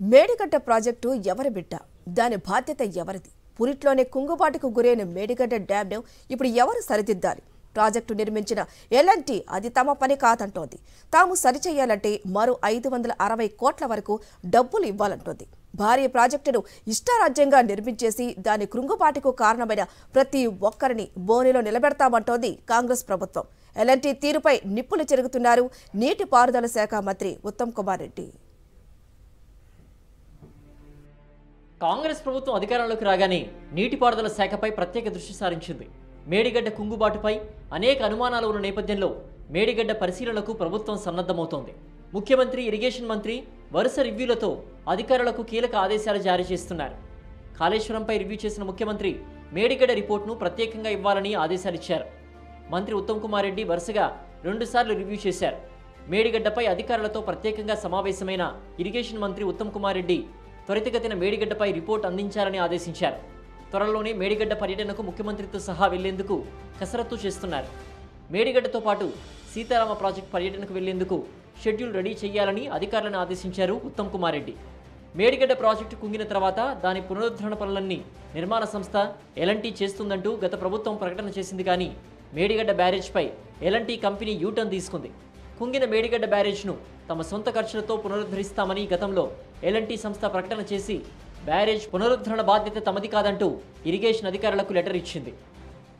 Medigadda project ఎవరి బిడ్డ? దాని బాధ్యత ఎవరిది? పురిట్లోనే కుంగుబాటుకు గురైన మేడిగడ్డ డ్యాంను ఇప్పుడు ఎవరు సరిదిద్దాలి? ప్రాజెక్టు నిర్మించిన ఎల్ఎన్టీ అది తమ పని కాదంటోంది. తాము సరిచేయాలంటే మరో 560 కోట్ల వరకు డబ్బులు ఇవ్వాలంటోంది. భారీ ప్రాజెక్టును ఇష్టారాజ్యంగా నిర్మించేసి దాని కృంగుబాటుకు కారణమైన ప్రతి ఒక్కరిని బోనిలో నిలబెడతామంటోంది కాంగ్రెస్ ప్రభుత్వం. ఎల్ఎన్టీ తీరుపై నిప్పులు చెరుగుతున్నారు నీటిపారుదల శాఖ మంత్రి ఉత్తమ్ కుమార్ రెడ్డి. కాంగ్రెస్ ప్రభుత్వం అధికారంలోకి రాగానే నీటిపారుదల శాఖపై ప్రత్యేక దృష్టి సారించింది. మేడిగడ్డ కుంగుబాటుపై అనేక అనుమానాలు ఉన్న నేపథ్యంలో మేడిగడ్డ పరిశీలనకు ప్రభుత్వం సన్నద్ధమవుతోంది. ముఖ్యమంత్రి, ఇరిగేషన్ మంత్రి వరుస రివ్యూలతో అధికారులకు కీలక ఆదేశాలు జారీ చేస్తున్నారు. కాళేశ్వరంపై రివ్యూ చేసిన ముఖ్యమంత్రి మేడిగడ్డ రిపోర్టును ప్రత్యేకంగా ఇవ్వాలని ఆదేశాలిచ్చారు. మంత్రి ఉత్తమ్ కుమార్ రెడ్డి వరుసగా 2 సార్లు రివ్యూ చేశారు. మేడిగడ్డపై అధికారులతో ప్రత్యేకంగా సమావేశమైన ఇరిగేషన్ మంత్రి ఉత్తమ్ కుమార్ రెడ్డి త్వరితగతిన మేడిగడ్డపై రిపోర్ట్ అందించాలని ఆదేశించారు. త్వరలోనే మేడిగడ్డ పర్యటనకు ముఖ్యమంత్రితో సహా వెళ్లేందుకు కసరత్తు చేస్తున్నారు. మేడిగడ్డతో పాటు సీతారామ ప్రాజెక్టు పర్యటనకు వెళ్లేందుకు షెడ్యూల్ రెడీ చేయాలని అధికారులను ఆదేశించారు ఉత్తమ్ కుమార్ రెడ్డి. మేడిగడ్డ ప్రాజెక్టు కుంగిన తర్వాత దాని పునరుద్ధరణ పనులన్నీ నిర్మాణ సంస్థ ఎల్ఎన్టీ చేస్తుందంటూ గత ప్రభుత్వం ప్రకటన చేసింది. కానీ మేడిగడ్డ బ్యారేజ్పై ఎల్ఎన్టీ కంపెనీ యూటర్న్ తీసుకుంది. కుంగిన మేడిగడ్డ బ్యారేజ్ను తమ సొంత ఖర్చులతో పునరుద్ధరిస్తామని గతంలో ఎల్ఎన్టీ సంస్థ ప్రకటన చేసి బ్యారేజ్ పునరుద్ధరణ బాధ్యత తమది కాదంటూ ఇరిగేషన్ అధికారులకు లెటర్ ఇచ్చింది.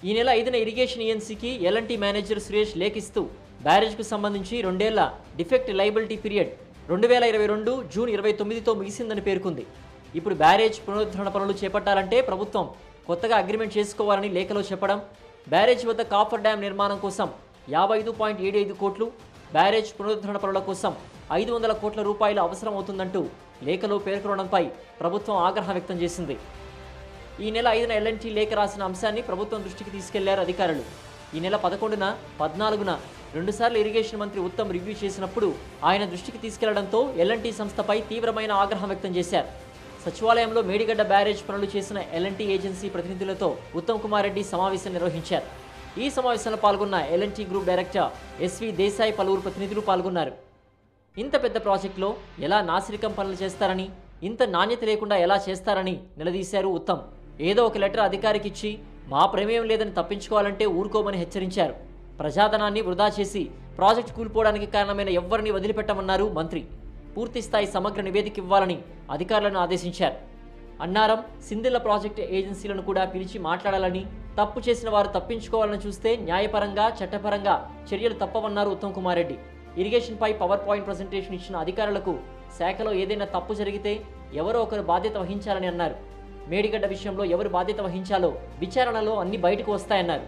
ఈ నెల 5న ఇరిగేషన్ ఏజెన్సీకి ఎల్ఎన్టీ మేనేజర్ సురేష్ లేఖిస్తూ బ్యారేజ్కు సంబంధించి 2 ఏళ్ల డిఫెక్ట్ లయబిలిటీ పీరియడ్ 2022 జూన్ 29తో ముగిసిందని పేర్కొంది. ఇప్పుడు బ్యారేజ్ పునరుద్ధరణ పనులు చేపట్టాలంటే ప్రభుత్వం కొత్తగా అగ్రిమెంట్ చేసుకోవాలని లేఖలో చెప్పడం, బ్యారేజ్ వద్ద కాఫర్ డ్యాం నిర్మాణం కోసం 55.75 కోట్లు, బ్యారేజ్ పునరుద్ధరణ పనుల కోసం 500 కోట్ల రూపాయలు అవసరం అవుతుందంటూ లేఖలో పేర్కొనడంపై ప్రభుత్వం ఆగ్రహం వ్యక్తం చేసింది. ఈ నెల 5న ఎల్ఎన్టీ లేఖ రాసిన అంశాన్ని ప్రభుత్వం దృష్టికి తీసుకెళ్లారు అధికారులు. ఈ నెల 11న, 14న 2 సార్లు ఇరిగేషన్ మంత్రి ఉత్తమ్ రివ్యూ చేసినప్పుడు ఆయన దృష్టికి తీసుకెళ్లడంతో ఎల్ఎన్టీ సంస్థపై తీవ్రమైన ఆగ్రహం వ్యక్తం చేశారు. సచివాలయంలో మేడిగడ్డ బ్యారేజ్ పనులు చేసిన ఎల్ఎన్టీ ఏజెన్సీ ప్రతినిధులతో ఉత్తమ్ కుమార్ రెడ్డి సమావేశం నిర్వహించారు. ఈ సమావేశంలో పాల్గొన్న L&T group director S V Desai పలువురు ప్రతినిధులు పాల్గొన్నారు. ఇంత పెద్ద ప్రాజెక్టులో ఎలా నాసిరకం పనులు చేస్తారని, ఇంత నాణ్యత లేకుండా ఎలా చేస్తారని నిలదీశారు ఉత్తమ్. ఏదో ఒక లెటర్ అధికారికి ఇచ్చి మా ప్రమేయం లేదని తప్పించుకోవాలంటే ఊరుకోమని హెచ్చరించారు. ప్రజాధనాన్ని వృధా చేసి ప్రాజెక్టు కూలిపోవడానికి కారణమైన ఎవ్వరిని వదిలిపెట్టమన్నారు మంత్రి. పూర్తిస్థాయి సమగ్ర నివేదిక ఇవ్వాలని అధికారులను ఆదేశించారు. అన్నారం, సిందిళ్ల ప్రాజెక్టు ఏజెన్సీలను కూడా పిలిచి మాట్లాడాలని, తప్పు చేసిన వారు తప్పించుకోవాలని చూస్తే న్యాయపరంగా, చట్టపరంగా చర్యలు తప్పవన్నారు ఉత్తమ్ కుమార్ రెడ్డి. ఇరిగేషన్పై పవర్ పాయింట్ ప్రజెంటేషన్ ఇచ్చిన అధికారులకు శాఖలో ఏదైనా తప్పు జరిగితే ఎవరో ఒకరు బాధ్యత వహించాలని అన్నారు. మేడిగడ్డ విషయంలో ఎవరు బాధ్యత వహించాలో విచారణలో అన్ని బయటకు వస్తాయన్నారు.